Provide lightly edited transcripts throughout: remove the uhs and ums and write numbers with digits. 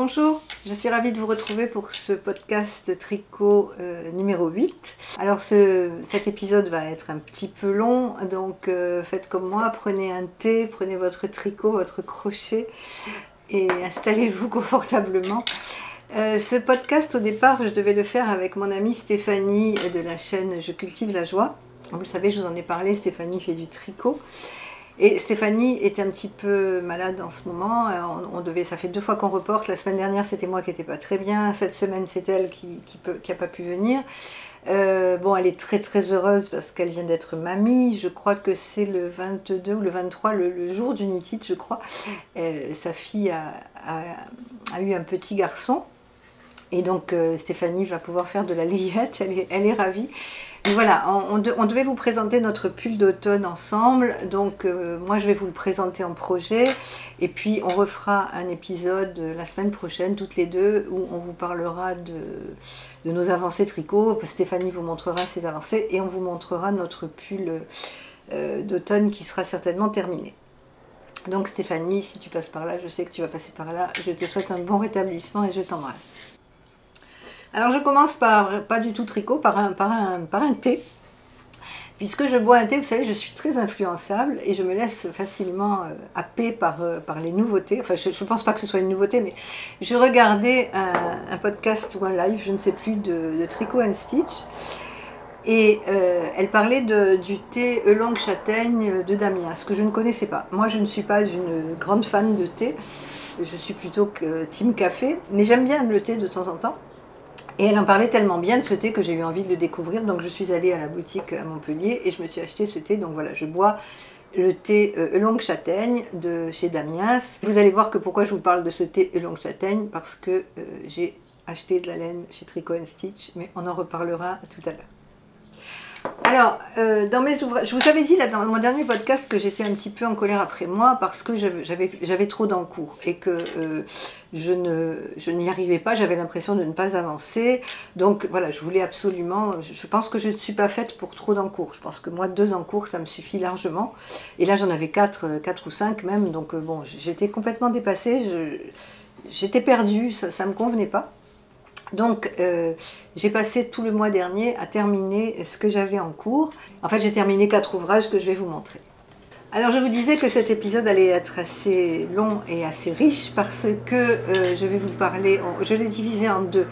Bonjour, je suis ravie de vous retrouver pour ce podcast tricot numéro 8. Alors cet épisode va être un petit peu long, donc faites comme moi, prenez un thé, prenez votre tricot, votre crochet et installez-vous confortablement. Ce podcast, au départ, je devais le faire avec mon amie Stéphanie de la chaîne Je cultive la joie. Vous le savez, je vous en ai parlé, Stéphanie fait du tricot. Et Stéphanie est un petit peu malade en ce moment. Ça fait 2 fois qu'on reporte. La semaine dernière, c'était moi qui n'étais pas très bien. Cette semaine, c'est elle qui n'a pas pu venir. Elle est très très heureuse parce qu'elle vient d'être mamie. Je crois que c'est le 22 ou le 23, le jour d'Unitite, je crois. Sa fille a eu un petit garçon. Et donc Stéphanie va pouvoir faire de la layette. Elle est ravie. Et voilà, on devait vous présenter notre pull d'automne ensemble, donc moi je vais vous le présenter en projet, et puis on refera un épisode la semaine prochaine, toutes les deux, où on vous parlera de nos avancées tricot. Stéphanie vous montrera ses avancées, et on vous montrera notre pull d'automne qui sera certainement terminé. Donc Stéphanie, si tu passes par là, je sais que tu vas passer par là, je te souhaite un bon rétablissement et je t'embrasse. Alors je commence par, pas du tout tricot, par un thé. Puisque je bois un thé, vous savez, je suis très influençable et je me laisse facilement happer par les nouveautés. Enfin, je ne pense pas que ce soit une nouveauté, mais je regardais un podcast ou un live, je ne sais plus, de Tricot and Stitch. Et elle parlait du thé Oolong Châtaigne de Damiens, ce que je ne connaissais pas. Moi, je ne suis pas une grande fan de thé, je suis plutôt team café, mais j'aime bien le thé de temps en temps. Et elle en parlait tellement bien de ce thé que j'ai eu envie de le découvrir, donc je suis allée à la boutique à Montpellier et je me suis acheté ce thé. Donc voilà, je bois le thé Oolong Châtaigne de chez Damiens. Vous allez voir que pourquoi je vous parle de ce thé Oolong Châtaigne, parce que j'ai acheté de la laine chez Tricot and Stitch, mais on en reparlera tout à l'heure. Alors, dans mes ouvrages, je vous avais dit là dans mon dernier podcast que j'étais un petit peu en colère après moi parce que j'avais trop d'encours et que je n'y arrivais pas, j'avais l'impression de ne pas avancer. Donc voilà, je voulais absolument, je pense que je ne suis pas faite pour trop d'encours. Je pense que moi 2 encours ça me suffit largement. Et là j'en avais 4 ou 5 même, donc bon, j'étais complètement dépassée, j'étais perdue, ça me convenait pas. Donc j'ai passé tout le mois dernier à terminer ce que j'avais en cours. En fait j'ai terminé 4 ouvrages que je vais vous montrer. Alors je vous disais que cet épisode allait être assez long et assez riche parce que je vais vous parler, je l'ai divisé en 2.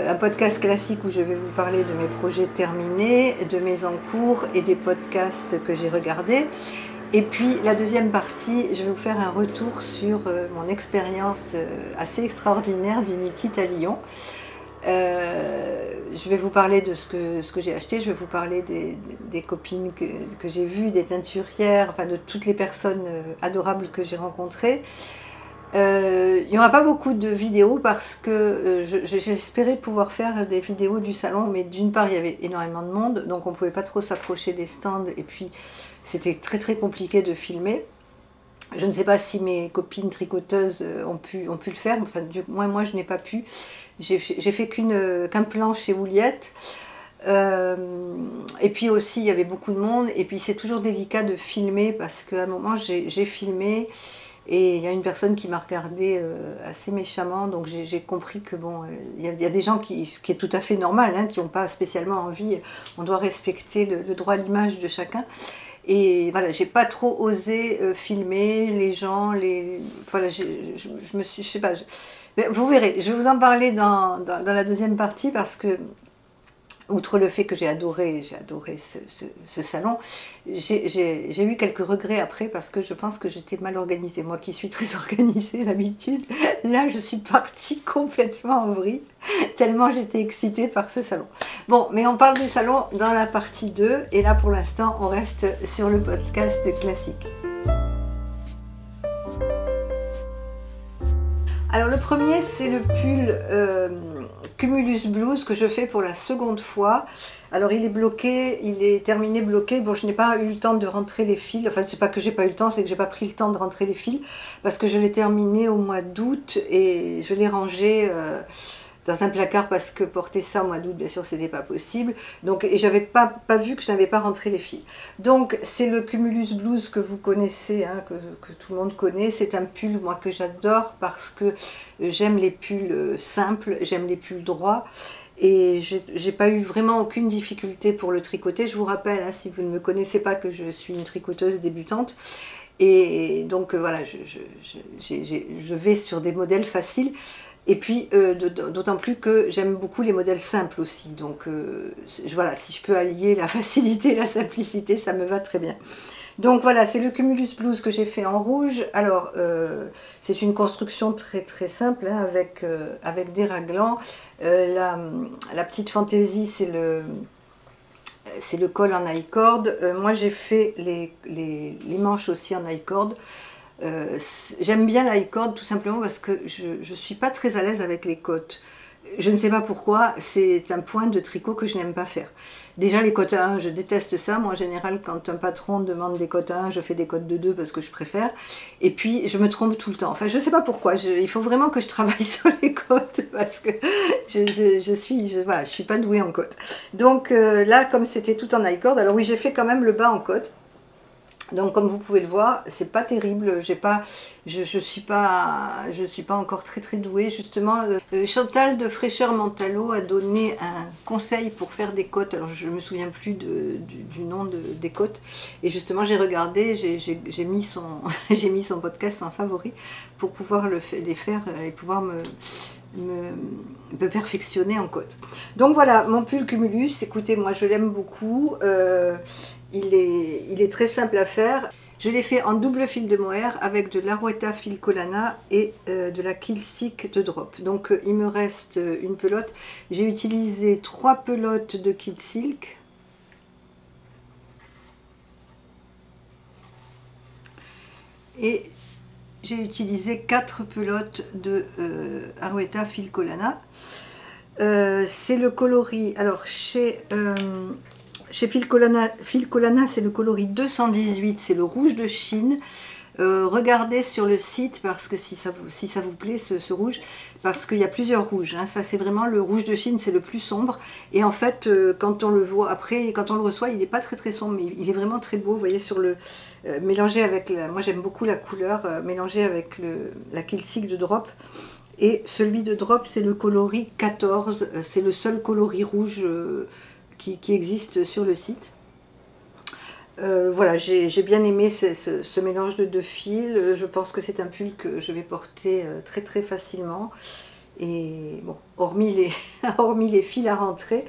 Un podcast classique où je vais vous parler de mes projets terminés, de mes encours et des podcasts que j'ai regardés. Et puis la deuxième partie, je vais vous faire un retour sur mon expérience assez extraordinaire d'Unitite à Lyon. Je vais vous parler de ce que j'ai acheté, je vais vous parler des copines que j'ai vues, des teinturières, enfin de toutes les personnes adorables que j'ai rencontrées. Il n'y aura pas beaucoup de vidéos parce que j'espérais pouvoir faire des vidéos du salon, mais d'une part il y avait énormément de monde, donc on ne pouvait pas trop s'approcher des stands et puis c'était très très compliqué de filmer. Je ne sais pas si mes copines tricoteuses ont pu le faire, enfin du moins moi je n'ai pas pu. J'ai fait qu'un plan chez Ouliette. Et puis aussi il y avait beaucoup de monde et puis c'est toujours délicat de filmer parce qu'à un moment j'ai filmé et il y a une personne qui m'a regardé assez méchamment, donc j'ai compris que bon, il y a des gens qui est tout à fait normal, hein, qui n'ont pas spécialement envie, on doit respecter le droit à l'image de chacun. Et voilà, j'ai pas trop osé filmer les gens, voilà, je me suis, je sais pas, mais vous verrez, je vais vous en parler dans la deuxième partie parce que, outre le fait que j'ai adoré ce salon, j'ai eu quelques regrets après parce que je pense que j'étais mal organisée. Moi qui suis très organisée d'habitude, là je suis partie complètement en vrille, tellement j'étais excitée par ce salon. Bon, mais on parle du salon dans la partie 2, et là pour l'instant on reste sur le podcast classique. Alors le premier c'est le pull Cumulus Blues que je fais pour la seconde fois. Alors il est bloqué, il est terminé bloqué. Bon, je n'ai pas eu le temps de rentrer les fils. Enfin, c'est pas que j'ai pas eu le temps, c'est que j'ai pas pris le temps de rentrer les fils parce que je l'ai terminé au mois d'août et je l'ai rangé dans un placard parce que porter ça au mois d'août, bien sûr, c'était pas possible. Donc, et j'avais pas vu que je n'avais pas rentré les fils. Donc, c'est le Cumulus Blues que vous connaissez, hein, que tout le monde connaît. C'est un pull, moi, que j'adore parce que j'aime les pulls simples, j'aime les pulls droits. Et j'ai pas eu vraiment aucune difficulté pour le tricoter. Je vous rappelle, hein, si vous ne me connaissez pas, que je suis une tricoteuse débutante. Et donc voilà, je vais sur des modèles faciles. Et puis, d'autant plus que j'aime beaucoup les modèles simples aussi. Donc voilà, si je peux allier la facilité et la simplicité, ça me va très bien. Donc voilà, c'est le Cumulus Blues que j'ai fait en rouge. Alors, c'est une construction très très simple, hein, avec des raglans. La petite fantaisie, c'est le col en I-cord. Moi, j'ai fait les manches aussi en I-cord. J'aime bien l'I-cord tout simplement parce que je ne suis pas très à l'aise avec les côtes. Je ne sais pas pourquoi, c'est un point de tricot que je n'aime pas faire. Déjà les côtes à 1, je déteste ça. Moi en général, quand un patron demande des côtes à 1, je fais des côtes de 2 parce que je préfère. Et puis je me trompe tout le temps. Enfin je ne sais pas pourquoi, il faut vraiment que je travaille sur les côtes parce que voilà, je suis pas douée en côte. Donc là, comme c'était tout en I-cord, alors oui, j'ai fait quand même le bas en côte. Donc comme vous pouvez le voir, c'est pas terrible, je suis pas encore très très douée. Justement, Chantal de Fraîcheur Mentalo a donné un conseil pour faire des côtes. Alors je me souviens plus du nom des côtes. Et justement j'ai regardé, j'ai mis son podcast en favori pour pouvoir les faire et pouvoir me perfectionner en côte. Donc voilà, mon pull Cumulus, écoutez, moi je l'aime beaucoup. Il est très simple à faire. Je l'ai fait en double fil de mohair avec de l'Arouetta fil Collana et de la Kilsick de drop. Donc il me reste une pelote. J'ai utilisé 3 pelotes de Kilsick. Et j'ai utilisé 4 pelotes de Arouetta fil Collana. C'est le coloris. Alors chez Fil Collana, c'est le coloris 218, c'est le rouge de Chine. Regardez sur le site, parce que si ça vous plaît ce rouge, parce qu'il y a plusieurs rouges, hein. Ça c'est vraiment le rouge de Chine, c'est le plus sombre. Et en fait, quand on le voit, après, quand on le reçoit, il n'est pas très très sombre, mais il est vraiment très beau. Vous voyez, sur le mélangé avec moi j'aime beaucoup la couleur, mélangé avec la Kilsick de drop. Et celui de drop, c'est le coloris 14, c'est le seul coloris rouge qui existe sur le site. Voilà, j'ai bien aimé ce mélange de 2 fils. Je pense que c'est un pull que je vais porter très très facilement. Et bon, hormis les fils à rentrer,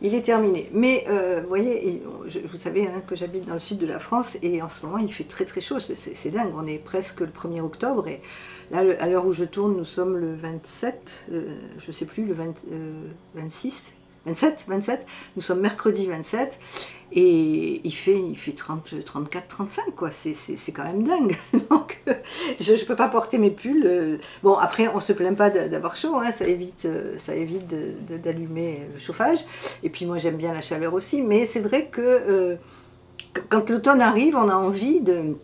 il est terminé. Mais vous voyez, vous savez, hein, que j'habite dans le sud de la France et en ce moment il fait très très chaud. C'est dingue, on est presque le 1er octobre et là, à l'heure où je tourne, nous sommes le 27, je sais plus, le 26. 27, nous sommes mercredi 27 et il fait 30, 34, 35 quoi, c'est quand même dingue. Donc je ne peux pas porter mes pulls. Bon, après on se plaint pas d'avoir chaud, hein, ça évite d'allumer le chauffage, et puis moi j'aime bien la chaleur aussi, mais c'est vrai que quand l'automne arrive, on a envie de...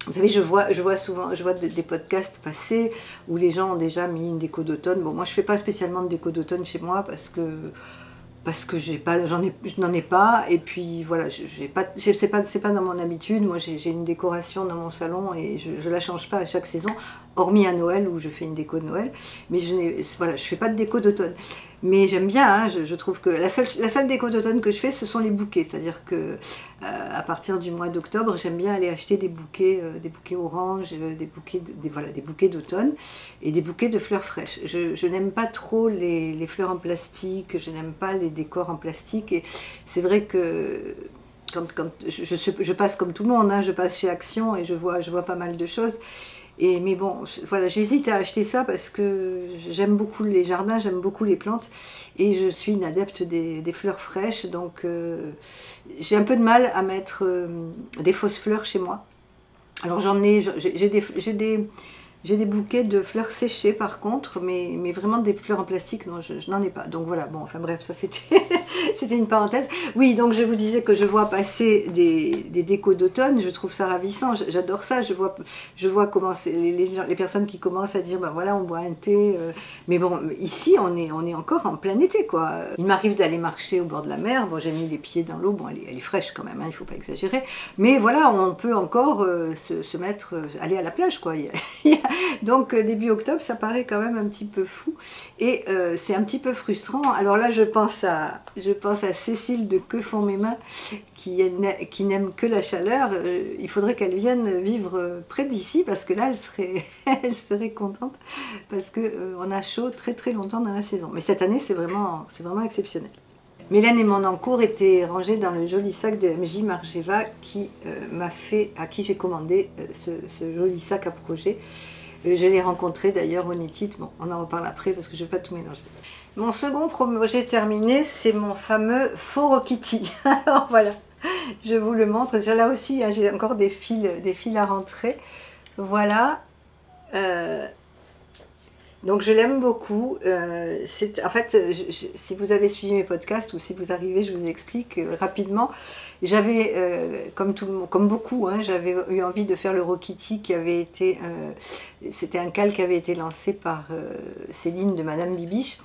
Vous savez, je vois souvent des podcasts passer où les gens ont déjà mis une déco d'automne. Bon, moi je fais pas spécialement de déco d'automne chez moi parce que je n'en ai pas, et puis voilà, c'est pas dans mon habitude. Moi j'ai une décoration dans mon salon et je la change pas à chaque saison, hormis à Noël où je fais une déco de Noël, mais voilà, je fais pas de déco d'automne. Mais j'aime bien, hein, je trouve que la seule déco d'automne que je fais, ce sont les bouquets, c'est-à-dire que à partir du mois d'octobre, j'aime bien aller acheter des bouquets oranges, des bouquets d'automne et des bouquets de fleurs fraîches. Je n'aime pas trop les fleurs en plastique, je n'aime pas les décors en plastique, et c'est vrai que quand je passe comme tout le monde, hein, je passe chez Action et je vois pas mal de choses. Mais bon, voilà, j'hésite à acheter ça parce que j'aime beaucoup les jardins, j'aime beaucoup les plantes et je suis une adepte des fleurs fraîches, donc j'ai un peu de mal à mettre des fausses fleurs chez moi. Alors j'ai J'ai des bouquets de fleurs séchées par contre, mais vraiment des fleurs en plastique, non, je n'en ai pas. Donc voilà, bon, enfin bref, ça c'était c'était une parenthèse. Oui, donc je vous disais que je vois passer des décos d'automne, je trouve ça ravissant, j'adore ça. Je vois comment les personnes qui commencent à dire, ben voilà, on boit un thé. Mais bon, ici, on est encore en plein été, quoi. Il m'arrive d'aller marcher au bord de la mer, bon, j'ai mis les pieds dans l'eau, bon, elle est fraîche quand même, hein, il ne faut pas exagérer. Mais voilà, on peut encore se mettre, aller à la plage, quoi. Donc début octobre, ça paraît quand même un petit peu fou et c'est un petit peu frustrant. Alors là, je pense à Cécile de Que font mes mains qui n'aime que la chaleur. Il faudrait qu'elle vienne vivre près d'ici parce que là, elle serait contente parce que on a chaud très très longtemps dans la saison. Mais cette année, c'est vraiment exceptionnel. Mélène et mon encours étaient rangés dans le joli sac de MJ Margeva à qui j'ai commandé ce joli sac à projet. Je l'ai rencontré d'ailleurs au Nétit, bon, on en reparle après parce que je ne vais pas tout mélanger. Mon second projet terminé, c'est mon fameux faux Rokiti. Alors voilà, je vous le montre. Déjà là aussi, hein, j'ai encore des fils à rentrer. Voilà. Donc je l'aime beaucoup. En fait, si vous avez suivi mes podcasts ou si vous arrivez, je vous explique rapidement. J'avais, comme beaucoup, hein, j'avais eu envie de faire le Rokiti qui avait été... c'était un cal qui avait été lancé par Céline de Madame Bibiche.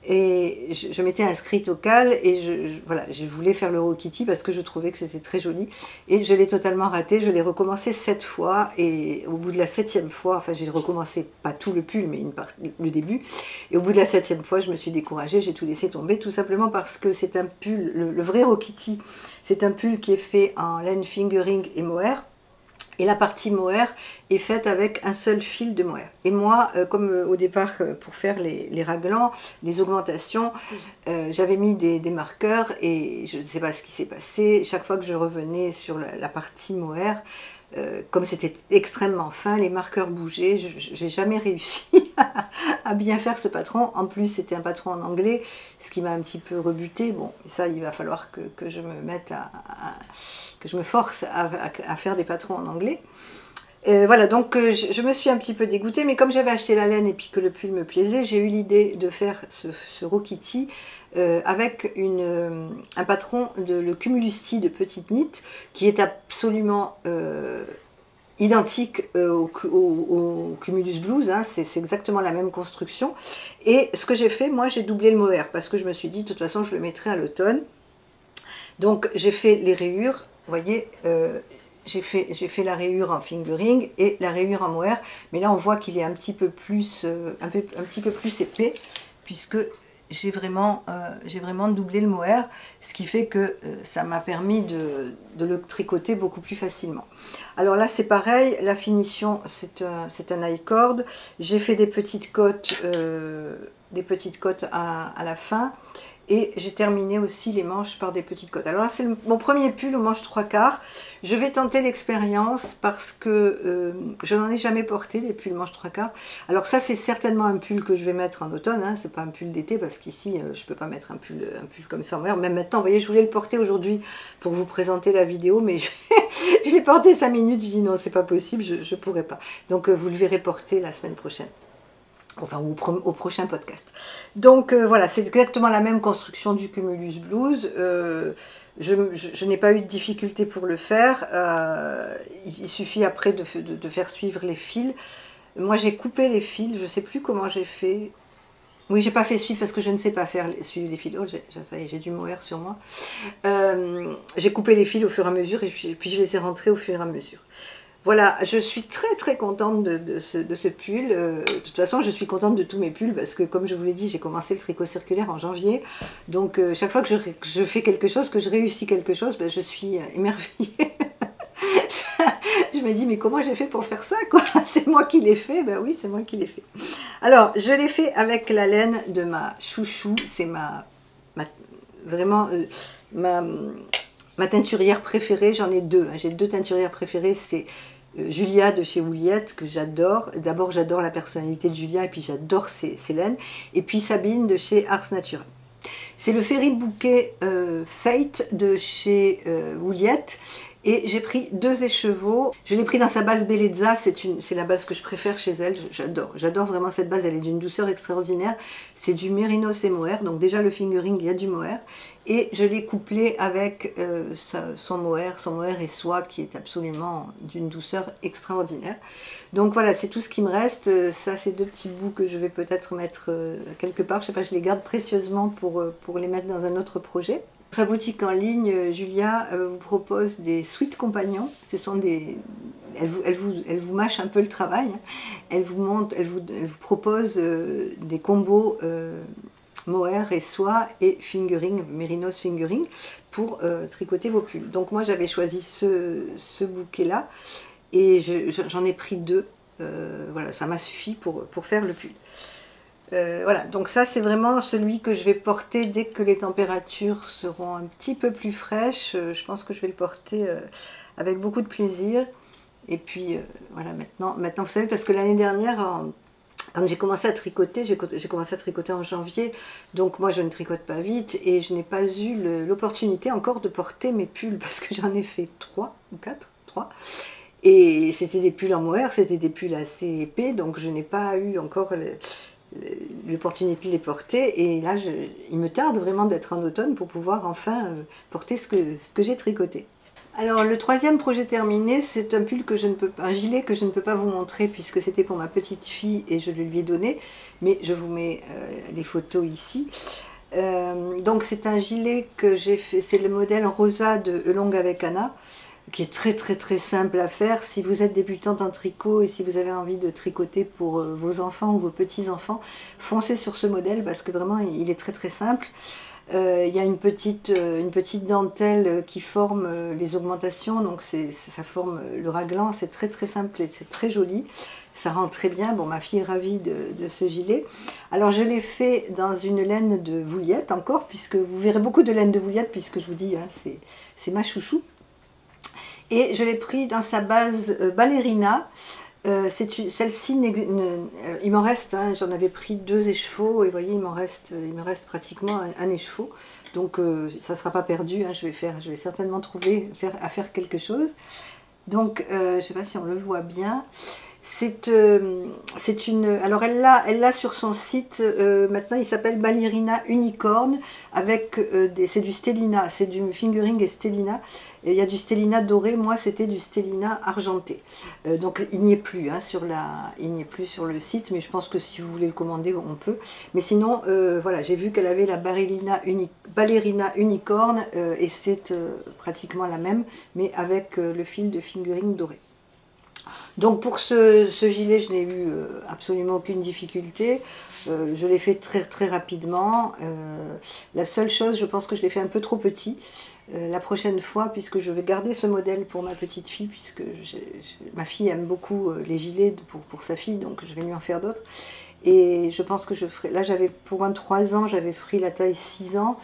Et je m'étais inscrite au cal et voilà, je voulais faire le Rokiti parce que je trouvais que c'était très joli. Et je l'ai totalement raté, je l'ai recommencé 7 fois et au bout de la 7e fois, enfin j'ai recommencé pas tout le pull mais le début. Et au bout de la 7e fois, je me suis découragée, j'ai tout laissé tomber tout simplement parce que c'est un pull, le vrai Rokiti, c'est un pull qui est fait en laine fingering et mohair. Et la partie mohair est faite avec un seul fil de mohair. Et moi, comme au départ, pour faire les raglans, les augmentations, j'avais mis des marqueurs et je ne sais pas ce qui s'est passé. Chaque fois que je revenais sur la partie mohair, comme c'était extrêmement fin, les marqueurs bougeaient. Je n'ai jamais réussi à bien faire ce patron. En plus, c'était un patron en anglais, ce qui m'a un petit peu rebuté. Bon, ça, il va falloir que je me mette que je me force à faire des patrons en anglais. Voilà, donc je me suis un petit peu dégoûtée, mais comme j'avais acheté la laine et puis que le pull me plaisait, j'ai eu l'idée de faire ce Rokiti avec un patron le Cumulusti de Petite Knit, qui est absolument identique au Cumulus Blues, hein, c'est exactement la même construction. Et ce que j'ai fait, moi j'ai doublé le mohair, parce que je me suis dit, de toute façon, je le mettrai à l'automne. Donc j'ai fait les rayures. Vous voyez, j'ai fait la rayure en fingering et la rayure en mohair, mais là on voit qu'il est un petit peu plus épais, puisque j'ai vraiment doublé le mohair, ce qui fait que ça m'a permis de le tricoter beaucoup plus facilement. Alors là c'est pareil, la finition c'est un I-cord, j'ai fait des petites cottes à la fin. Et j'ai terminé aussi les manches par des petites cottes. Alors là, c'est mon premier pull aux manches 3/4. Je vais tenter l'expérience parce que je n'en ai jamais porté des pulls manches 3/4. Alors ça, c'est certainement un pull que je vais mettre en automne. Hein. C'est pas un pull d'été parce qu'ici, je ne peux pas mettre un pull comme ça en mer. Même maintenant, vous voyez, je voulais le porter aujourd'hui pour vous présenter la vidéo, mais je l'ai porté 5 minutes. Je dis non, c'est pas possible, je ne pourrai pas. Donc vous le verrez porter la semaine prochaine. Enfin, au prochain podcast. Donc voilà, c'est exactement la même construction du Cumulus Blues. Je n'ai pas eu de difficulté pour le faire. Il suffit après de faire suivre les fils. Moi, j'ai coupé les fils. Je ne sais plus comment j'ai fait. Oui, j'ai pas fait suivre parce que je ne sais pas faire suivre les fils. Oh, ça y est, j'ai du mohair sur moi. J'ai coupé les fils au fur et à mesure et puis je les ai rentrés au fur et à mesure. Voilà, je suis très très contente de ce pull. De toute façon, je suis contente de tous mes pulls parce que, comme je vous l'ai dit, j'ai commencé le tricot circulaire en janvier. Donc, chaque fois que je fais quelque chose, que je réussis quelque chose, ben, je suis émerveillée. Je me dis, mais comment j'ai fait pour faire ça, quoi? C'est moi qui l'ai fait? Ben oui, c'est moi qui l'ai fait. Alors, je l'ai fait avec la laine de ma chouchou. C'est vraiment ma teinturière préférée. J'en ai deux. J'ai deux teinturières préférées. C'est Julia de chez Ouliette, que j'adore. D'abord, j'adore la personnalité de Julia et puis j'adore ses laines. Et puis Sabine de chez Ars Natura. C'est le Fairy Bouquet Fate de chez Ouliette. Et j'ai pris 2 écheveaux. Je l'ai pris dans sa base Bellezza, c'est la base que je préfère chez elle. J'adore vraiment cette base, elle est d'une douceur extraordinaire. C'est du mérinos et mohair, donc déjà le fingering, il y a du mohair. Et je l'ai couplé avec son mohair et soie qui est absolument d'une douceur extraordinaire. Donc voilà, c'est tout ce qui me reste. Ça, c'est 2 petits bouts que je vais peut-être mettre quelque part. Je sais pas, je les garde précieusement pour les mettre dans un autre projet. Sa boutique en ligne, Julia vous propose des suites compagnons. Ce sont elle vous mâche un peu le travail. Elle vous propose des combos mohair et soie et fingering, mérinos fingering pour tricoter vos pulls. Donc moi j'avais choisi ce bouquet-là et j'en ai pris 2. Voilà, ça m'a suffi pour faire le pull. Voilà, donc ça c'est vraiment celui que je vais porter dès que les températures seront un petit peu plus fraîches. Je pense que je vais le porter avec beaucoup de plaisir. Et puis voilà, maintenant vous savez, parce que l'année dernière, quand j'ai commencé à tricoter, j'ai commencé à tricoter en janvier, donc moi je ne tricote pas vite et je n'ai pas eu l'opportunité encore de porter mes pulls parce que j'en ai fait 3 ou 4, 3. Et c'était des pulls en mohair, c'était des pulls assez épais, donc je n'ai pas eu encore l'opportunité de les porter. Et là, il me tarde vraiment d'être en automne pour pouvoir enfin porter ce que j'ai tricoté. Alors le 3e projet terminé, c'est un pull un gilet que je ne peux pas vous montrer puisque c'était pour ma petite fille et je le lui ai donné, mais je vous mets les photos ici. Donc c'est un gilet que j'ai fait, c'est le modèle Rosa de Elong avec Anna, qui est très simple à faire. Si vous êtes débutante en tricot et si vous avez envie de tricoter pour vos enfants ou vos petits-enfants, foncez sur ce modèle parce que vraiment il est très simple. Il y a une petite dentelle qui forme les augmentations, donc ça forme le raglan, c'est très simple et c'est très joli, ça rend très bien. Bon, ma fille est ravie de ce gilet. Alors je l'ai fait dans une laine de Vouliette encore, puisque vous verrez beaucoup de laine de Vouliette, puisque je vous dis, hein, c'est ma chouchou. Et je l'ai pris dans sa base ballerina. Celle-ci, il m'en reste, hein, j'en avais pris 2 écheveaux et vous voyez, il me reste pratiquement un écheveau. Donc ça ne sera pas perdu, hein, je vais certainement trouver à faire quelque chose. Donc je ne sais pas si on le voit bien. Alors elle l'a sur son site, maintenant il s'appelle Ballerina Unicorn, avec c'est du stellina, c'est du fingering et stellina. Et il y a du stellina doré, moi c'était du stellina argenté. Donc il n'y est plus, hein, sur le site, mais je pense que si vous voulez le commander, on peut. Mais sinon, voilà, j'ai vu qu'elle avait la Ballerina Unicorn, et c'est pratiquement la même, mais avec le fil de fingering doré. Donc pour ce gilet, je n'ai eu absolument aucune difficulté. Je l'ai fait très rapidement. La seule chose, je pense que je l'ai fait un peu trop petit. La prochaine fois, puisque je vais garder ce modèle pour ma petite fille, puisque ma fille aime beaucoup les gilets pour sa fille, donc je vais lui en faire d'autres. Et je pense que je ferai... Là, pour un 3 ans, j'avais pris la taille 6 ans.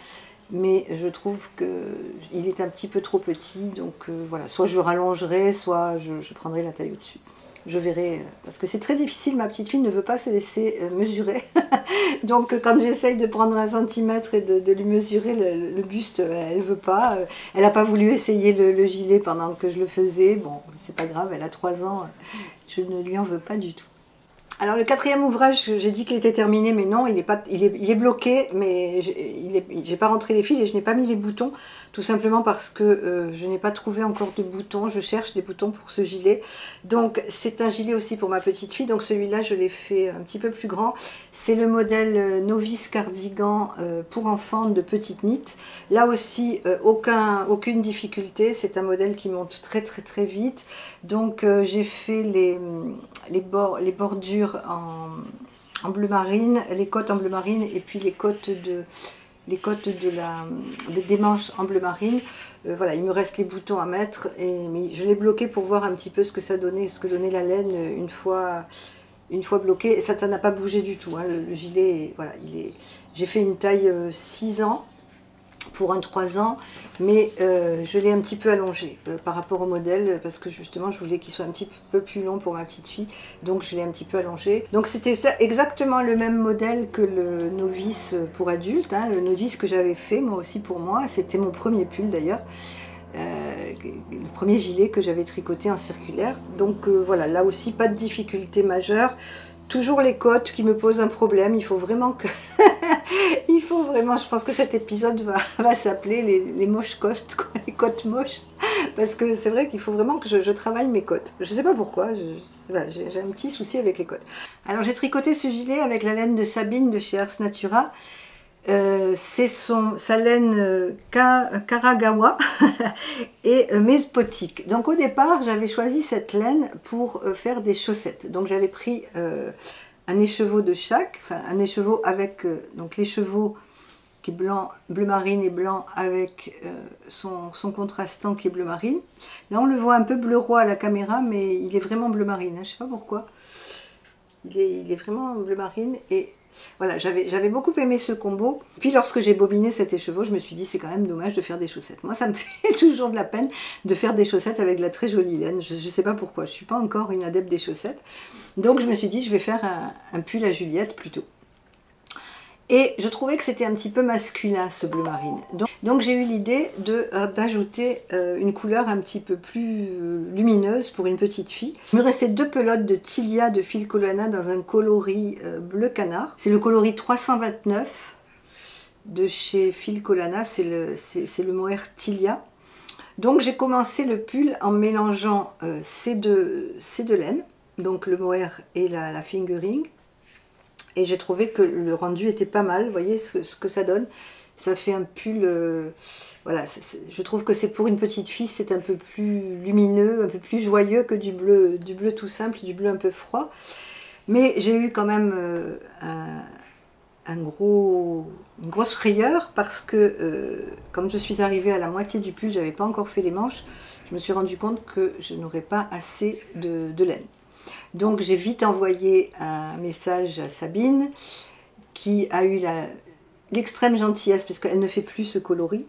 Mais je trouve qu'il est un petit peu trop petit, donc voilà, soit je rallongerai, soit je prendrai la taille au-dessus. Je verrai, parce que c'est très difficile, ma petite fille ne veut pas se laisser mesurer. Donc quand j'essaye de prendre 1 centimètre et de lui mesurer le buste, elle ne veut pas. Elle n'a pas voulu essayer le gilet pendant que je le faisais. Bon, c'est pas grave, elle a 3 ans, je ne lui en veux pas du tout. Alors le 4e ouvrage, j'ai dit qu'il était terminé, mais non, il est bloqué, mais j'ai pas rentré les fils et je n'ai pas mis les boutons, tout simplement parce que je n'ai pas trouvé encore de boutons. Je cherche des boutons pour ce gilet. Donc c'est un gilet aussi pour ma petite fille, donc celui-là je l'ai fait un petit peu plus grand. C'est le modèle Novice Cardigan pour enfants de petite knit. Là aussi, aucune difficulté, c'est un modèle qui monte très vite. Donc j'ai fait les bordures en bleu marine, les côtes en bleu marine et puis les côtes des manches en bleu marine. Voilà, il me reste les boutons à mettre, mais je l'ai bloqué pour voir un petit peu ce que donnait la laine une fois bloqué. Et ça n'a pas bougé du tout, hein. Le gilet, voilà, j'ai fait une taille 6 ans pour un 3 ans, mais je l'ai un petit peu allongé par rapport au modèle, parce que justement je voulais qu'il soit un petit peu plus long pour ma petite fille, donc je l'ai un petit peu allongé. Donc c'était exactement le même modèle que le novice pour adultes, hein, le novice que j'avais fait moi aussi pour moi, c'était mon premier pull d'ailleurs, le premier gilet que j'avais tricoté en circulaire. Donc voilà, là aussi pas de difficulté majeure. Toujours les côtes qui me posent un problème, il faut vraiment que... il faut vraiment, je pense que cet épisode va s'appeler les moches costes, quoi, les côtes moches. Parce que c'est vrai qu'il faut vraiment que je travaille mes côtes. Je ne sais pas pourquoi, voilà, j'ai un petit souci avec les côtes. Alors j'ai tricoté ce gilet avec la laine de Sabine de chez Ars Natura. C'est sa laine Karagawa et Mespotique. Donc au départ j'avais choisi cette laine pour faire des chaussettes. Donc j'avais pris un écheveau de chaque, enfin un écheveau avec donc l'écheveau qui est blanc, bleu marine et blanc avec son contrastant qui est bleu marine. Là on le voit un peu bleu roi à la caméra, mais il est vraiment bleu marine, hein, je ne sais pas pourquoi. Il est vraiment bleu marine et voilà, j'avais beaucoup aimé ce combo. Puis lorsque j'ai bobiné cet écheveau, je me suis dit c'est quand même dommage de faire des chaussettes. Moi ça me fait toujours de la peine de faire des chaussettes avec de la très jolie laine. Je ne sais pas pourquoi, je ne suis pas encore une adepte des chaussettes. Donc je me suis dit je vais faire un pull à Juliette plutôt. Et je trouvais que c'était un petit peu masculin ce bleu marine. Donc j'ai eu l'idée d'ajouter une couleur un petit peu plus lumineuse pour une petite fille. Il me restait 2 pelotes de Tilia de Fil Colana dans un coloris bleu canard. C'est le coloris 329 de chez Fil Colana, c'est le mohair Tilia. Donc j'ai commencé le pull en mélangeant ces deux laines, donc le mohair et la fingering. Et j'ai trouvé que le rendu était pas mal, vous voyez ce que ça donne. Ça fait un pull, voilà, je trouve que c'est pour une petite fille, c'est un peu plus lumineux, un peu plus joyeux que du bleu tout simple, du bleu un peu froid. Mais j'ai eu quand même une grosse frayeur parce que comme je suis arrivée à la moitié du pull, j'avais pas encore fait les manches, je me suis rendu compte que je n'aurais pas assez de laine. Donc j'ai vite envoyé un message à Sabine qui a eu l'extrême gentillesse puisqu'elle ne fait plus ce coloris.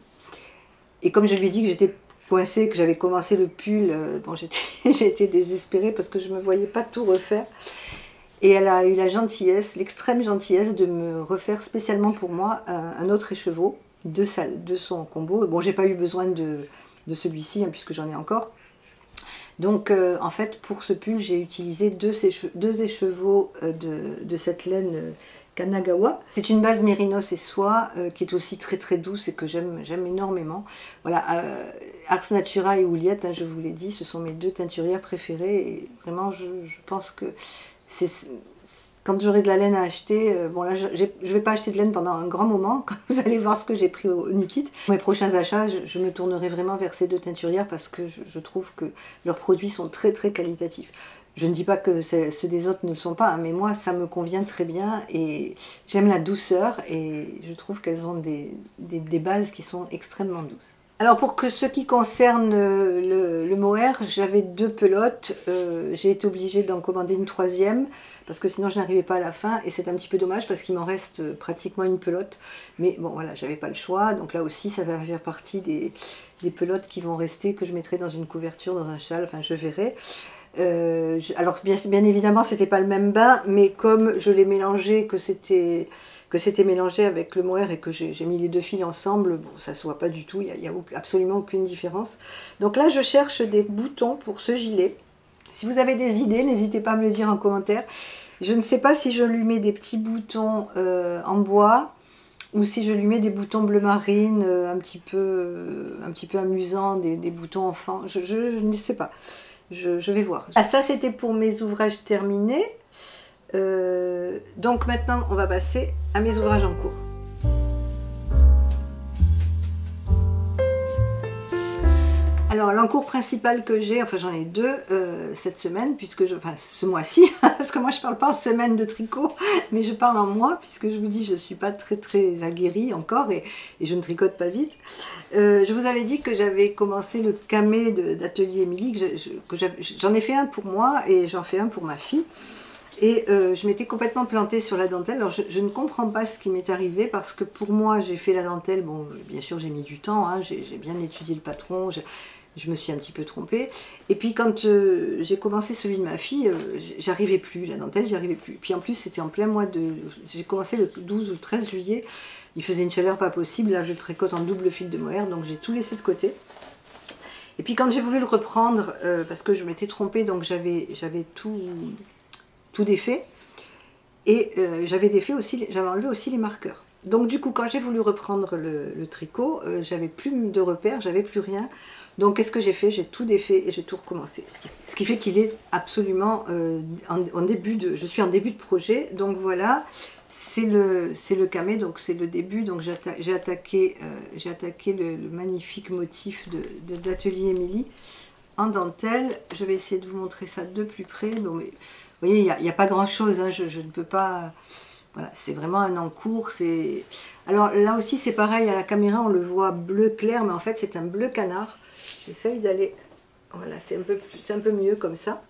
Et comme je lui ai dit que j'étais coincée, que j'avais commencé le pull, bon, j'ai été désespérée parce que je ne me voyais pas tout refaire. Et elle a eu la gentillesse, l'extrême gentillesse de me refaire spécialement pour moi un autre écheveau de son combo. Bon, j'ai pas eu besoin de celui-ci hein, puisque j'en ai encore. Donc en fait pour ce pull j'ai utilisé deux écheveaux de cette laine Kanagawa. C'est une base mérinos et soie qui est aussi très très douce et que j'aime énormément. Voilà, Ars Natura et Juliette, hein, je vous l'ai dit, ce sont mes 2 teinturières préférées et vraiment je pense que quand j'aurai de la laine à acheter, bon là je ne vais pas acheter de laine pendant un grand moment, quand vous allez voir ce que j'ai pris au Knit It. Pour mes prochains achats, je me tournerai vraiment vers ces 2 teinturières parce que je trouve que leurs produits sont très très qualitatifs. Je ne dis pas que ceux des autres ne le sont pas, hein, mais moi ça me convient très bien et j'aime la douceur et je trouve qu'elles ont des bases qui sont extrêmement douces. Alors pour ce qui concerne le mohair, j'avais 2 pelotes, j'ai été obligée d'en commander une 3e parce que sinon je n'arrivais pas à la fin et c'est un petit peu dommage parce qu'il m'en reste pratiquement une pelote. Mais bon voilà, j'avais pas le choix, donc là aussi ça va faire partie des pelotes qui vont rester, que je mettrai dans une couverture, dans un châle, enfin je verrai. Alors bien évidemment c'était pas le même bain, mais comme je l'ai mélangé, que c'était mélangé avec le mohair et que j'ai mis les 2 fils ensemble, bon, ça se voit pas du tout, il n'y a absolument aucune différence. Donc là je cherche des boutons pour ce gilet. Si vous avez des idées, n'hésitez pas à me le dire en commentaire. Je ne sais pas si je lui mets des petits boutons en bois ou si je lui mets des boutons bleu marine un petit peu amusants, des boutons enfants, je ne sais pas. Je vais voir. Ah, ça c'était pour mes ouvrages terminés. Donc maintenant on va passer à mes ouvrages en cours. Alors l'encours principal que j'ai, enfin j'en ai 2 cette semaine, enfin ce mois-ci, parce que moi je parle pas en semaine de tricot, mais je parle en mois, puisque je vous dis je suis pas très aguerrie encore et je ne tricote pas vite. Je vous avais dit que j'avais commencé le camé d'Atelier Émilie, j'en ai fait un pour moi et j'en fais un pour ma fille. Et je m'étais complètement plantée sur la dentelle. Alors je ne comprends pas ce qui m'est arrivé parce que pour moi j'ai fait la dentelle, bon bien sûr j'ai mis du temps, hein, j'ai bien étudié le patron, je me suis un petit peu trompée. Et puis quand j'ai commencé celui de ma fille, j'arrivais plus, la dentelle j'y arrivais plus. Puis en plus c'était en plein mois de... J'ai commencé le 12 ou le 13 juillet, il faisait une chaleur pas possible, là je tricote en double fil de mohair, donc j'ai tout laissé de côté. Et puis quand j'ai voulu le reprendre, parce que je m'étais trompée, donc j'avais tout défait. Et j'avais enlevé aussi les marqueurs. Donc du coup, quand j'ai voulu reprendre le tricot, j'avais plus de repères, j'avais plus rien. Donc qu'est-ce que j'ai fait? J'ai tout défait et j'ai tout recommencé. Ce qui fait qu'il est absolument je suis en début de projet. Donc voilà, c'est le camé, donc c'est le début. Donc j'ai attaqué le magnifique motif d'Atelier Émilie en dentelle. Je vais essayer de vous montrer ça de plus près. Bon, mais, vous voyez, il n'y a pas grand chose, hein, je ne peux pas... Voilà, c'est vraiment un encours. Alors là aussi c'est pareil, à la caméra on le voit bleu clair, mais en fait c'est un bleu canard. J'essaye d'aller... Voilà, c'est un peu mieux comme ça.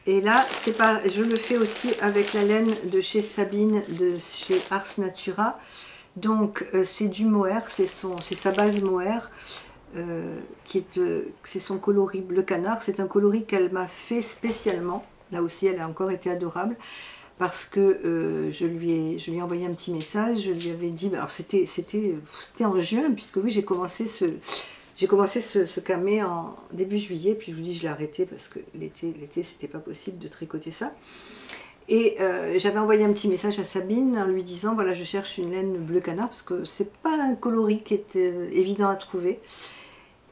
Et là, je le fais aussi avec la laine de chez Sabine, de chez Ars Natura. Donc c'est du mohair, c'est sa base mohair. C'est son coloris bleu canard. C'est un coloris qu'elle m'a fait spécialement. Là aussi, elle a encore été adorable. Parce que je lui ai envoyé un petit message. Je lui avais dit... Alors c'était en juin, puisque oui, j'ai commencé ce camé en début juillet, puis je vous dis je l'ai arrêté parce que l'été c'était pas possible de tricoter ça. Et j'avais envoyé un petit message à Sabine en lui disant voilà, je cherche une laine bleu canard parce que c'est pas un coloris qui est évident à trouver.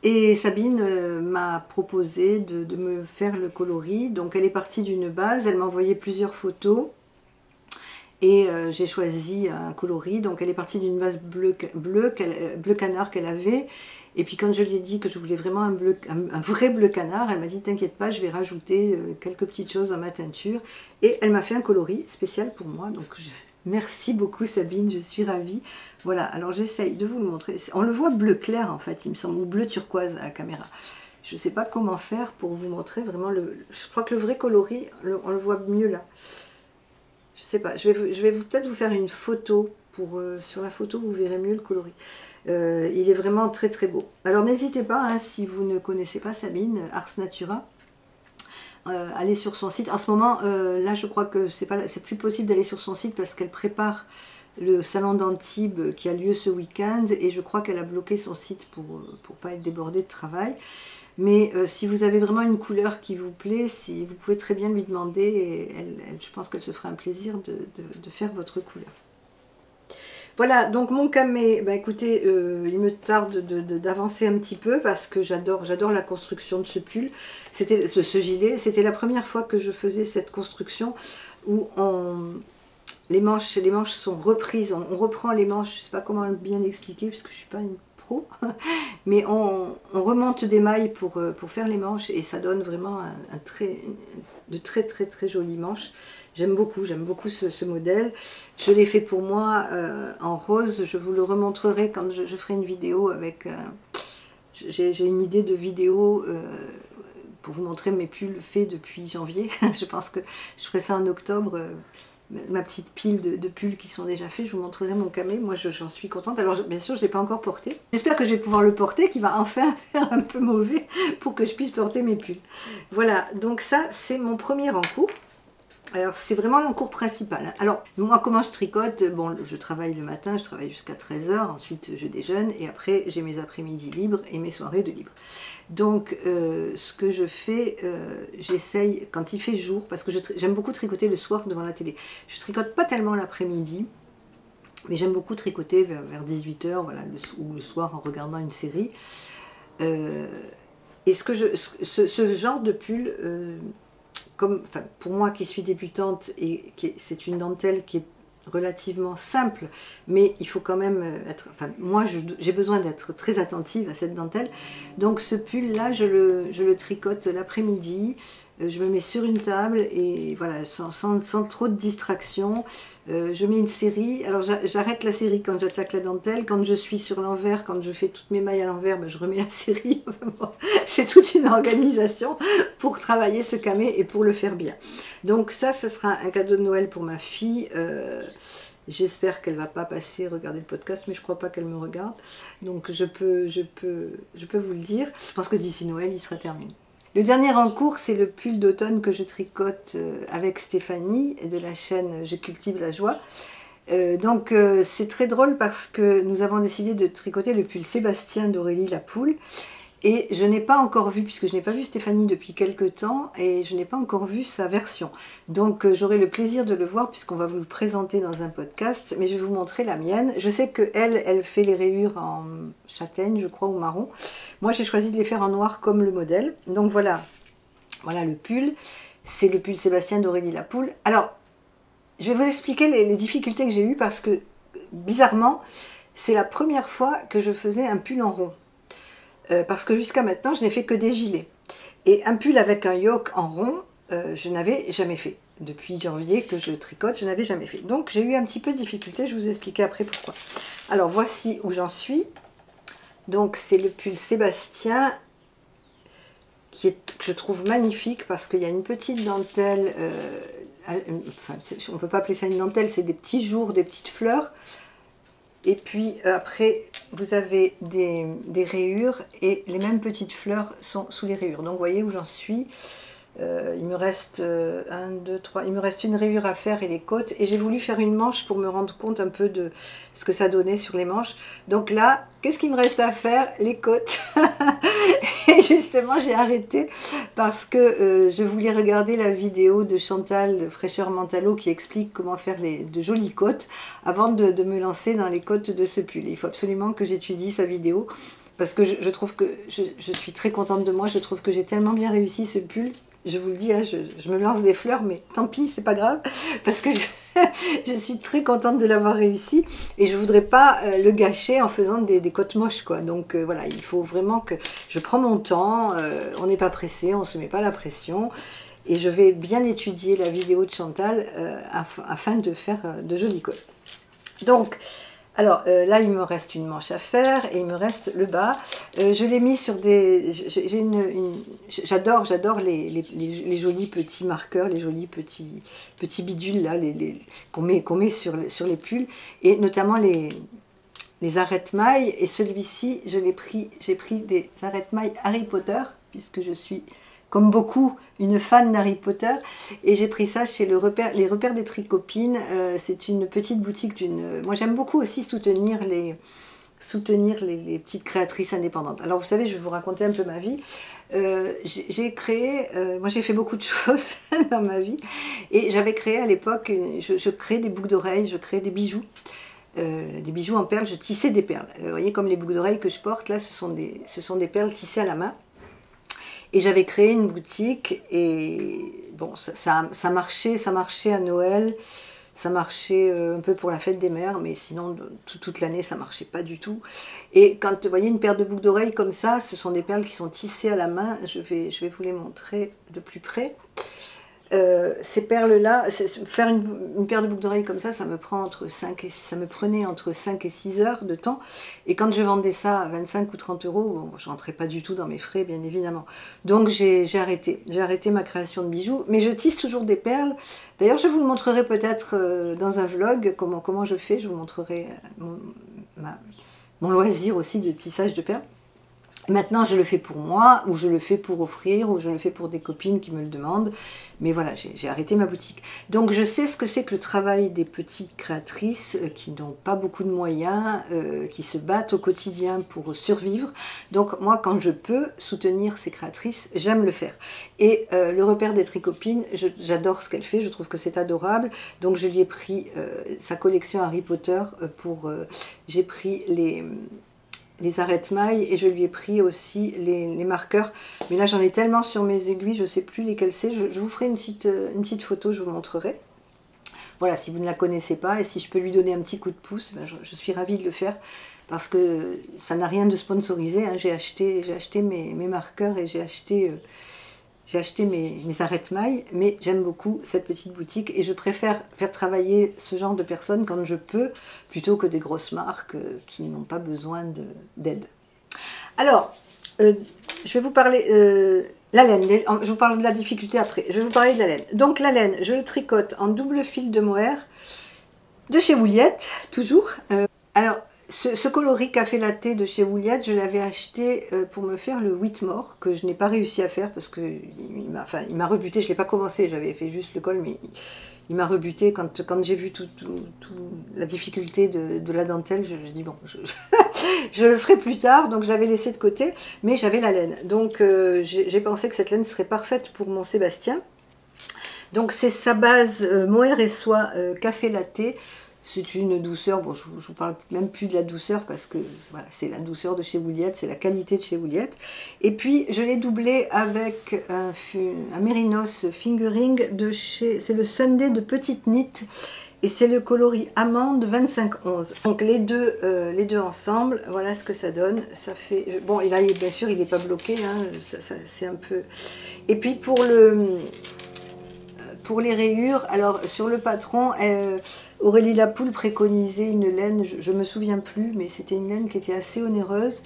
Et Sabine m'a proposé de me faire le coloris. Donc elle est partie d'une base, elle m'a envoyé plusieurs photos. Et j'ai choisi un coloris. Donc elle est partie d'une base bleu canard qu'elle avait. Et puis quand je lui ai dit que je voulais vraiment un vrai bleu canard, elle m'a dit t'inquiète pas, je vais rajouter quelques petites choses dans ma teinture. Et elle m'a fait un coloris spécial pour moi. Donc merci beaucoup Sabine, je suis ravie. Voilà, alors j'essaye de vous le montrer. On le voit bleu clair en fait, il me semble, ou bleu turquoise à la caméra. Je ne sais pas comment faire pour vous montrer vraiment je crois que le vrai coloris, on le voit mieux là. Je sais pas, je vais peut-être vous faire une photo. Sur la photo, vous verrez mieux le coloris. Il est vraiment très très beau. Alors n'hésitez pas, hein, si vous ne connaissez pas Sabine, Ars Natura, allez sur son site. En ce moment, là je crois que c'est plus possible d'aller sur son site parce qu'elle prépare le salon d'Antibes qui a lieu ce week-end et je crois qu'elle a bloqué son site pour pas être débordée de travail. Mais si vous avez vraiment une couleur qui vous plaît, vous pouvez très bien lui demander et je pense qu'elle se fera un plaisir de faire votre couleur. Voilà, donc mon camé, bah écoutez, il me tarde d'avancer un petit peu parce que j'adore la construction de ce pull, ce gilet. C'était la première fois que je faisais cette construction où les manches sont reprises, on reprend les manches, je ne sais pas comment bien l'expliquer puisque je ne suis pas une pro, mais on remonte des mailles pour faire les manches et ça donne vraiment de très très très jolies manches. J'aime beaucoup ce modèle. Je l'ai fait pour moi en rose. Je vous le remontrerai quand je ferai une vidéo avec... J'ai une idée de vidéo pour vous montrer mes pulls faits depuis janvier. Je pense que je ferai ça en octobre. Ma petite pile de pulls qui sont déjà faits. Je vous montrerai mon camé. Moi, j'en suis contente. Alors, bien sûr, je ne l'ai pas encore porté. J'espère que je vais pouvoir le porter, qu'il va enfin faire un peu mauvais pour que je puisse porter mes pulls. Voilà, donc ça, c'est mon premier encours. Alors c'est vraiment l'encours principal. Alors moi comment je tricote, bon je travaille le matin, je travaille jusqu'à 13 h, ensuite je déjeune et après j'ai mes après-midi libres et mes soirées de libre. Donc ce que je fais, j'essaye quand il fait jour, parce que j'aime beaucoup tricoter le soir devant la télé. Je tricote pas tellement l'après-midi, mais j'aime beaucoup tricoter vers 18 h, voilà, ou le soir en regardant une série. Et ce genre de pull... pour moi qui suis débutante et c'est une dentelle qui est relativement simple, mais il faut quand même moi j'ai besoin d'être très attentive à cette dentelle. Donc ce pull là je le tricote l'après-midi, je me mets sur une table et voilà, sans trop de distraction. Je mets une série, alors j'arrête la série quand j'attaque la dentelle, quand je suis sur l'envers, quand je fais toutes mes mailles à l'envers, ben je remets la série. C'est toute une organisation pour travailler ce camé et pour le faire bien. Donc ça sera un cadeau de Noël pour ma fille. J'espère qu'elle ne va pas passer regarder le podcast, mais je ne crois pas qu'elle me regarde. Donc je peux vous le dire. Je pense que d'ici Noël, il sera terminé. Le dernier en cours, c'est le pull d'automne que je tricote avec Stéphanie de la chaîne Je cultive la joie. Donc c'est très drôle parce que nous avons décidé de tricoter le pull Sébastien d'Aurélie la Poule. Et je n'ai pas encore vu, puisque je n'ai pas vu Stéphanie depuis quelques temps, et je n'ai pas encore vu sa version. Donc j'aurai le plaisir de le voir, puisqu'on va vous le présenter dans un podcast, mais je vais vous montrer la mienne. Je sais qu'elle, elle fait les rayures en châtaigne, je crois, ou marron. Moi, j'ai choisi de les faire en noir comme le modèle. Donc voilà, voilà le pull. C'est le pull Sébastien d'Aurélie Lapoule. Alors, je vais vous expliquer les difficultés que j'ai eues, parce que, bizarrement, c'est la première fois que je faisais un pull en rond. Parce que jusqu'à maintenant, je n'ai fait que des gilets. Et un pull avec un yoke en rond, je n'avais jamais fait. Depuis janvier que je tricote, je n'avais jamais fait. Donc j'ai eu un petit peu de difficulté, je vous expliquer après pourquoi. Alors voici où j'en suis. Donc c'est le pull Sébastien, que je trouve magnifique parce qu'il y a une petite dentelle, enfin on ne peut pas appeler ça une dentelle, c'est des petits jours, des petites fleurs. Et puis après, vous avez des rayures et les mêmes petites fleurs sont sous les rayures. Donc vous voyez où j'en suis. Il me reste 1, 2, 3, il me reste une rayure à faire et les côtes. Et j'ai voulu faire une manche pour me rendre compte un peu de ce que ça donnait sur les manches. Donc là, qu'est-ce qu'il me reste à faire? Les côtes. Et justement, j'ai arrêté parce que je voulais regarder la vidéo de Chantal de Fraîcheur Mentalo qui explique comment faire de jolies côtes avant de me lancer dans les côtes de ce pull. Il faut absolument que j'étudie sa vidéo parce que je trouve que je suis très contente de moi. Je trouve que j'ai tellement bien réussi ce pull. Je vous le dis, hein, je me lance des fleurs, mais tant pis, c'est pas grave, parce que je suis très contente de l'avoir réussi et je voudrais pas le gâcher en faisant des côtes moches, quoi. Donc voilà, il faut vraiment que je prends mon temps, on n'est pas pressé, on se met pas la pression et je vais bien étudier la vidéo de Chantal afin de faire de jolies côtes. Donc, alors là, il me reste une manche à faire et il me reste le bas. Je l'ai mis sur des... J'adore les jolis petits marqueurs, les jolis petits bidules là, qu'on met sur les pulls. Et notamment les arrête-mailles. Et celui-ci, j'ai pris des arrête-mailles Harry Potter, puisque je suis, comme beaucoup, une fan d'Harry Potter, et j'ai pris ça chez les repères des Tricopines. C'est une petite boutique d'une... Moi j'aime beaucoup aussi soutenir les petites créatrices indépendantes. Alors vous savez, je vais vous raconter un peu ma vie. J'ai créé, moi j'ai fait beaucoup de choses dans ma vie, et j'avais créé à l'époque, je créais des boucles d'oreilles, je créais des bijoux en perles, je tissais des perles. Vous voyez, comme les boucles d'oreilles que je porte, là ce sont des perles tissées à la main. Et j'avais créé une boutique et bon, ça marchait à Noël, ça marchait un peu pour la fête des mères, mais sinon toute l'année ça marchait pas du tout. Et quand vous voyez une paire de boucles d'oreilles comme ça, ce sont des perles qui sont tissées à la main, je vais vous les montrer de plus près. Ces perles-là, faire une paire de boucles d'oreilles comme ça me prenait entre 5 et 6 heures de temps. Et quand je vendais ça à 25 ou 30 euros, bon, je rentrais pas du tout dans mes frais, bien évidemment. Donc j'ai arrêté ma création de bijoux, mais je tisse toujours des perles. D'ailleurs, je vous le montrerai peut-être dans un vlog, comment je fais. Je vous montrerai mon loisir aussi de tissage de perles. Maintenant, je le fais pour moi, ou je le fais pour offrir, ou je le fais pour des copines qui me le demandent. Mais voilà, j'ai arrêté ma boutique. Donc, je sais ce que c'est que le travail des petites créatrices qui n'ont pas beaucoup de moyens, qui se battent au quotidien pour survivre. Donc, moi, quand je peux soutenir ces créatrices, j'aime le faire. Et le repère des Tricopines, j'adore ce qu'elle fait, je trouve que c'est adorable. Donc, je lui ai pris sa collection Harry Potter j'ai pris les arrête-mailles et je lui ai pris aussi les marqueurs, mais là j'en ai tellement sur mes aiguilles, je ne sais plus lesquels c'est. Je vous ferai une petite photo, je vous montrerai. Voilà, si vous ne la connaissez pas et si je peux lui donner un petit coup de pouce, ben je suis ravie de le faire parce que ça n'a rien de sponsorisé, hein. J'ai acheté mes marqueurs et j'ai acheté mes arrête-mailles, mais j'aime beaucoup cette petite boutique et je préfère faire travailler ce genre de personnes quand je peux, plutôt que des grosses marques qui n'ont pas besoin d'aide. Alors, je vais vous parler la laine, je vous parle de la difficulté après, je vais vous parler de la laine. Donc la laine, je le tricote en double fil de mohair de chez Wouliette, toujours. Alors, ce coloris café latte de chez Wouliette, je l'avais acheté pour me faire le Whitmore, que je n'ai pas réussi à faire parce qu'il m'a rebuté, je ne l'ai pas commencé, j'avais fait juste le col, mais il m'a rebuté quand j'ai vu la difficulté de la dentelle. Je dis bon, je le ferai plus tard, donc je l'avais laissé de côté, mais j'avais la laine. Donc j'ai pensé que cette laine serait parfaite pour mon Sébastien. Donc c'est sa base mohair et soie café latte. C'est une douceur, bon je vous parle même plus de la douceur parce que voilà, c'est la douceur de chez Wouliette, c'est la qualité de chez Wouliette. Et puis je l'ai doublé avec un Mérinos Fingering c'est le Sunday de Petite Knit et c'est le coloris amande 2511. Donc les deux ensemble, voilà ce que ça donne. Ça fait, bon, et là bien sûr il n'est pas bloqué, hein, c'est un peu. Et puis pour les rayures, alors sur le patron, Aurélie Lapoule préconisait une laine, je ne me souviens plus, mais c'était une laine qui était assez onéreuse.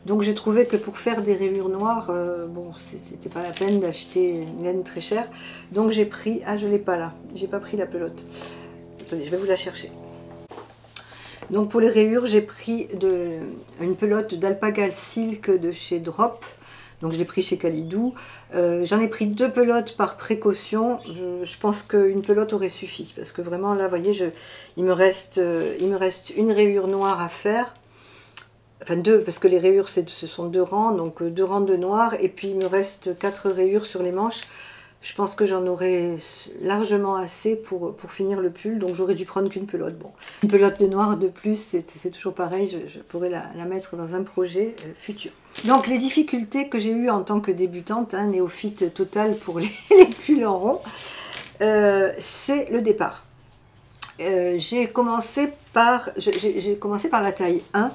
Donc j'ai trouvé que pour faire des rayures noires, bon, c'était pas la peine d'acheter une laine très chère. Donc j'ai pris, ah je l'ai pas là, j'ai pas pris la pelote. Attendez, je vais vous la chercher. Donc pour les rayures, j'ai pris une pelote d'Alpaga Silk de chez Drop. Donc je l'ai pris chez Calidou. J'en ai pris 2 pelotes par précaution. Je pense qu'une pelote aurait suffi. Parce que vraiment là, vous voyez, il me reste une rayure noire à faire. Enfin 2, parce que les rayures ce sont 2 rangs. Donc 2 rangs de noir. Et puis il me reste 4 rayures sur les manches. Je pense que j'en aurais largement assez pour finir le pull, donc j'aurais dû prendre qu'une pelote. Bon, une pelote de noir de plus, c'est toujours pareil, je pourrais la mettre dans un projet futur. Donc les difficultés que j'ai eues en tant que débutante, hein, néophyte totale pour les pulls en rond, c'est le départ. J'ai commencé par la taille 1,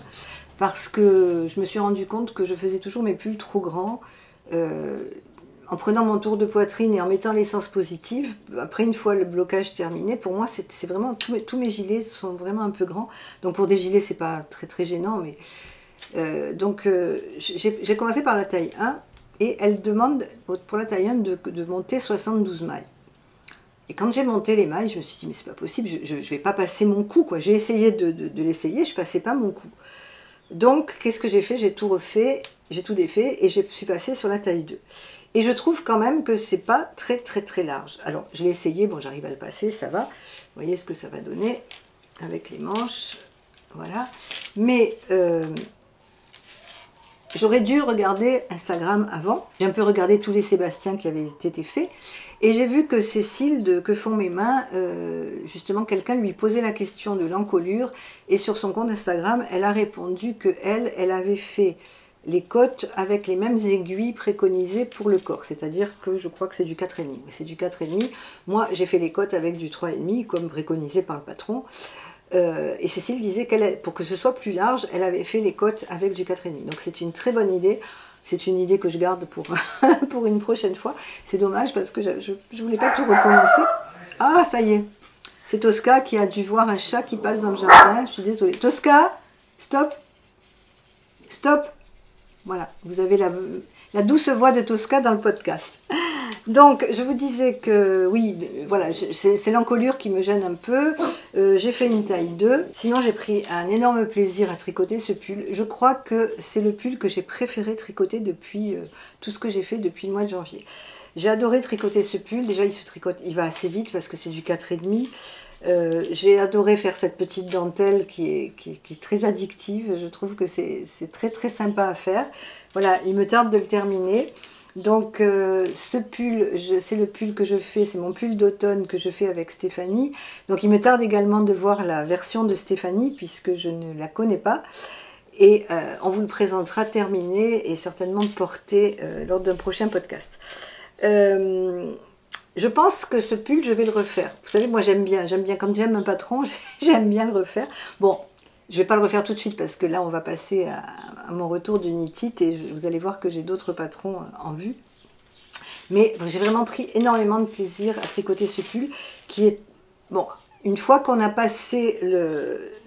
parce que je me suis rendu compte que je faisais toujours mes pulls trop grands, en prenant mon tour de poitrine et en mettant l'essence positive. Après, une fois le blocage terminé, pour moi, c'est vraiment, tous mes gilets sont vraiment un peu grands. Donc pour des gilets, c'est pas très très gênant, mais j'ai commencé par la taille 1 et elle demande pour la taille 1 de monter 72 mailles. Et quand j'ai monté les mailles, je me suis dit mais c'est pas possible, je vais pas passer mon cou, quoi. J'ai essayé de l'essayer, je passais pas mon cou. Donc qu'est-ce que j'ai fait? J'ai tout refait, j'ai tout défait et je suis passée sur la taille 2. Et je trouve quand même que c'est pas très très très large. Alors je l'ai essayé, bon j'arrive à le passer, ça va. Vous voyez ce que ça va donner avec les manches, voilà. Mais j'aurais dû regarder Instagram avant. J'ai un peu regardé tous les Sébastien qui avaient été faits. Et j'ai vu que Cécile de Que font mes mains, justement quelqu'un lui posait la question de l'encolure. Et sur son compte Instagram, elle a répondu que elle avait fait les côtes avec les mêmes aiguilles préconisées pour le corps. C'est-à-dire que je crois que c'est du 4,5. C'est du 4,5. Moi, j'ai fait les côtes avec du 3,5, comme préconisé par le patron. Et Cécile disait pour que ce soit plus large, elle avait fait les côtes avec du 4,5. Donc c'est une très bonne idée. C'est une idée que je garde pour une prochaine fois. C'est dommage parce que je ne voulais pas tout recommencer. Ah, ça y est. C'est Tosca qui a dû voir un chat qui passe dans le jardin. Je suis désolée. Tosca, stop. Stop. Voilà, vous avez la douce voix de Tosca dans le podcast. Donc, je vous disais que, oui, voilà, c'est l'encolure qui me gêne un peu. J'ai fait une taille 2. Sinon, j'ai pris un énorme plaisir à tricoter ce pull. Je crois que c'est le pull que j'ai préféré tricoter depuis tout ce que j'ai fait depuis le mois de janvier. J'ai adoré tricoter ce pull. Déjà, il va assez vite parce que c'est du 4,5. J'ai adoré faire cette petite dentelle qui est très addictive. Je trouve que c'est très très sympa à faire. Voilà, il me tarde de le terminer. Donc ce pull, c'est le pull que je fais, c'est mon pull d'automne que je fais avec Stéphanie. Donc il me tarde également de voir la version de Stéphanie puisque je ne la connais pas. Et on vous le présentera terminé et certainement porté lors d'un prochain podcast. Je pense que ce pull, je vais le refaire. Vous savez, moi j'aime bien quand j'aime un patron, j'aime bien le refaire. Bon, je ne vais pas le refaire tout de suite parce que là on va passer à mon retour du Knit It et vous allez voir que j'ai d'autres patrons en vue. Mais j'ai vraiment pris énormément de plaisir à tricoter ce pull qui est, bon, une fois qu'on a passé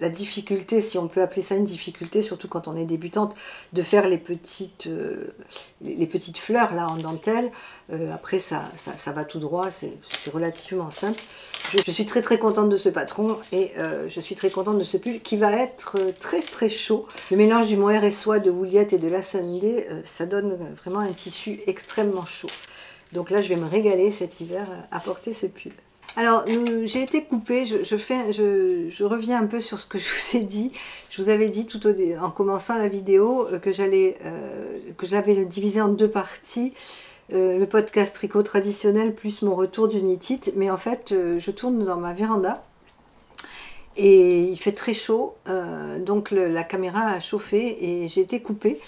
la difficulté, si on peut appeler ça une difficulté, surtout quand on est débutante, de faire les petites fleurs là en dentelle, après ça va tout droit, c'est relativement simple. Je suis très très contente de ce patron et je suis très contente de ce pull qui va être très très chaud. Le mélange du mohair et soie de Wouliette et de la Sunday, ça donne vraiment un tissu extrêmement chaud. Donc là je vais me régaler cet hiver à porter ce pull. Alors, j'ai été coupée, je reviens un peu sur ce que je vous ai dit. Je vous avais dit en commençant la vidéo que je l'avais divisé en 2 parties. Le podcast tricot traditionnel plus mon retour d'Unit-It. Mais en fait, je tourne dans ma véranda et il fait très chaud. Donc la caméra a chauffé et j'ai été coupée.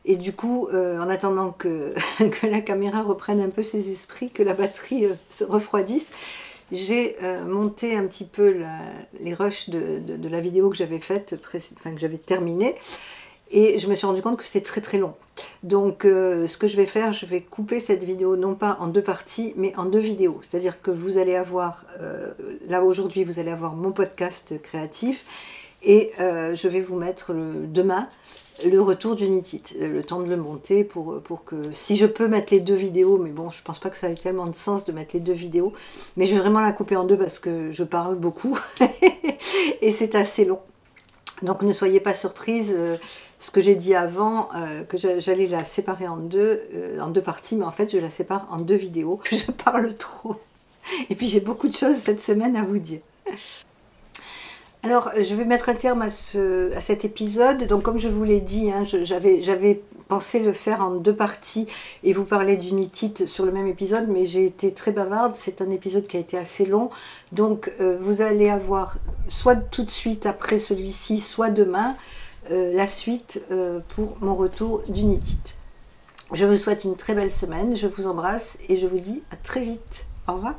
Et du coup, en attendant que la caméra reprenne un peu ses esprits, que la batterie se refroidisse, j'ai monté un petit peu les rushs de la vidéo que j'avais faite, que j'avais terminée, et je me suis rendu compte que c'était très très long. Donc ce que je vais faire, je vais couper cette vidéo non pas en 2 parties, mais en 2 vidéos. C'est-à-dire que vous allez avoir, là aujourd'hui, vous allez avoir mon podcast créatif, et je vais vous mettre demain le retour d'Unit-It, le temps de le monter pour que, si je peux mettre les 2 vidéos, mais bon, je pense pas que ça ait tellement de sens de mettre les 2 vidéos, mais je vais vraiment la couper en 2 parce que je parle beaucoup et c'est assez long. Donc ne soyez pas surprise, ce que j'ai dit avant, que j'allais la séparer en 2 parties, mais en fait je la sépare en 2 vidéos, je parle trop. Et puis j'ai beaucoup de choses cette semaine à vous dire. Alors, je vais mettre un terme à cet épisode. Donc, comme je vous l'ai dit, hein, j'avais pensé le faire en 2 parties et vous parler d'Unit-It sur le même épisode, mais j'ai été très bavarde. C'est un épisode qui a été assez long. Donc, vous allez avoir soit tout de suite après celui-ci, soit demain, la suite pour mon retour d'Unit-It. Je vous souhaite une très belle semaine. Je vous embrasse et je vous dis à très vite. Au revoir.